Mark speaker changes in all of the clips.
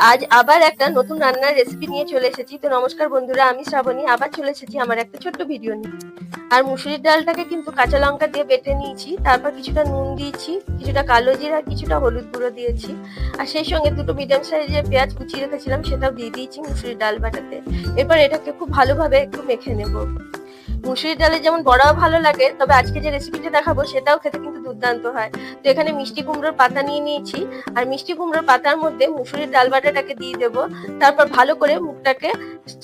Speaker 1: আজ আবার একটা নতুন রান্নার রেসিপি নিয়ে চলে এসেছি। তো নমস্কার বন্ধুরা, আমি শ্রাবণী আবার চলে এসেছি আমার একটা ছোট্ট ভিডিও নিয়ে। আর মুসুরির ডালটাকে কিন্তু কাঁচা লঙ্কা দিয়ে বেটে নিয়েছি, তারপর কিছুটা নুন দিয়েছি, কিছুটা কালো জিরা, কিছুটা হলুদ গুঁড়ো দিয়েছি, আর সেই সঙ্গে দুটো মিডিয়াম সাইজের পেঁয়াজ কুচিয়ে রেখেছিলাম সেটাও দিয়ে দিয়েছি মুসুরির ডাল বাটাতে। এরপর এটাকে খুব ভালোভাবে একটু মেখে নেব। মুসুরির ডালে যেমন বড়াও ভালো লাগে, তবে আজকে যে রেসিপিটা দেখাবো সেটাও খেতে কিন্তু দুর্দান্ত হয়। তো এখানে মিষ্টি কুমড়োর পাতা নিয়ে নিয়েছি, আর মিষ্টি কুমড়োর পাতার মধ্যে মুসুরির ডাল বাটাটাকে দিয়ে দেব। তারপর ভালো করে মুখটাকে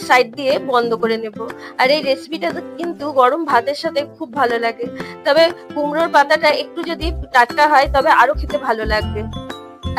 Speaker 1: সাইড দিয়ে বন্ধ করে নেব। আর এই রেসিপিটা কিন্তু গরম ভাতের সাথে খুব ভালো লাগে, তবে কুমড়োর পাতাটা একটু যদি টাটকা হয় তবে আরো খেতে ভালো লাগবে।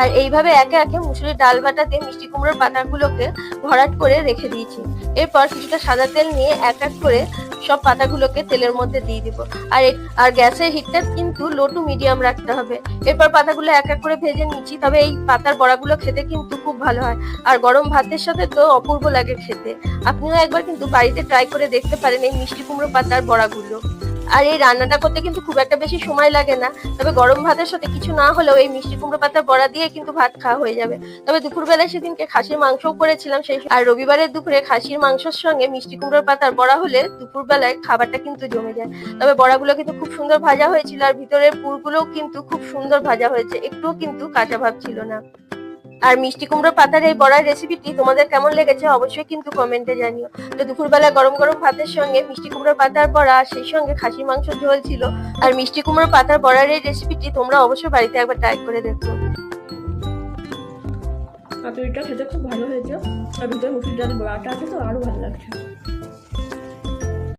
Speaker 1: আর এইভাবে একে একে মুসুরির ডাল বাটাতে মিষ্টি কুমড়োর পাতাগুলোকে ভরাট করে রেখে দিয়েছি। এরপর কিছুটা সাদা তেল নিয়ে এক এক করে সব পাতাগুলোকে তেলের মধ্যে দিয়ে দিব। আর গ্যাসের হিটটা কিন্তু লো টু মিডিয়াম রাখতে হবে। এরপর পাতাগুলো এক এক করে ভেজে নিচ্ছি, তবে এই পাতার বড়াগুলো খেতে কিন্তু খুব ভালো হয়, আর গরম ভাতের সাথে তো অপূর্ব লাগে খেতে। আপনিও একবার কিন্তু বাড়িতে ট্রাই করে দেখতে পারেন এই মিষ্টি কুমড়ো পাতার বড়াগুলো। আর এই রান্নাটা করতে কিন্তু খুব একটা বেশি সময় লাগে না, তবে গরম ভাতের সাথে কিছু না হলেও এই মিষ্টি কুমড়ো পাতার বড়া দিয়ে কিন্তু ভাত খাওয়া হয়ে যাবে। তবে দুপুরবেলায় সেদিনকে খাসির মাংসও করেছিলাম, আর রবিবারের দুপুরে খাসির মাংসের সঙ্গে মিষ্টি কুমড়োর পাতার বড়া হলে দুপুরবেলায় খাবারটা কিন্তু জমে যায়। তবে বড়াগুলো কিন্তু খুব সুন্দর ভাজা হয়েছিল, আর ভিতরের পুরগুলোও কিন্তু খুব সুন্দর ভাজা হয়েছে, একটুও কিন্তু কাঁচা ভাব ছিল না। আর মিষ্টি কুমড়োর পাতার এই বড়ার রেসিপিটি তোমাদের কেমন লেগেছে অবশ্যই কিন্তু কমেন্টে জানিও। তো দুপুরবেলা গরম গরম ভাতের সঙ্গে মিষ্টি কুমড়োর পাতার বড়া, সেই সঙ্গে খাসির মাংস ঝোল ছিল। আর মিষ্টি কুমড়োর পাতার বড়ার এই রেসিপিটি তোমরা অবশ্যই বাড়িতে একবার ট্রাই করে দেখো। পাতুরিটা খেতে খুব ভালো হয়েছে, আর ভিতরে মুসুর ডাল বড়াটা আছে তো আরো ভালো লাগছে।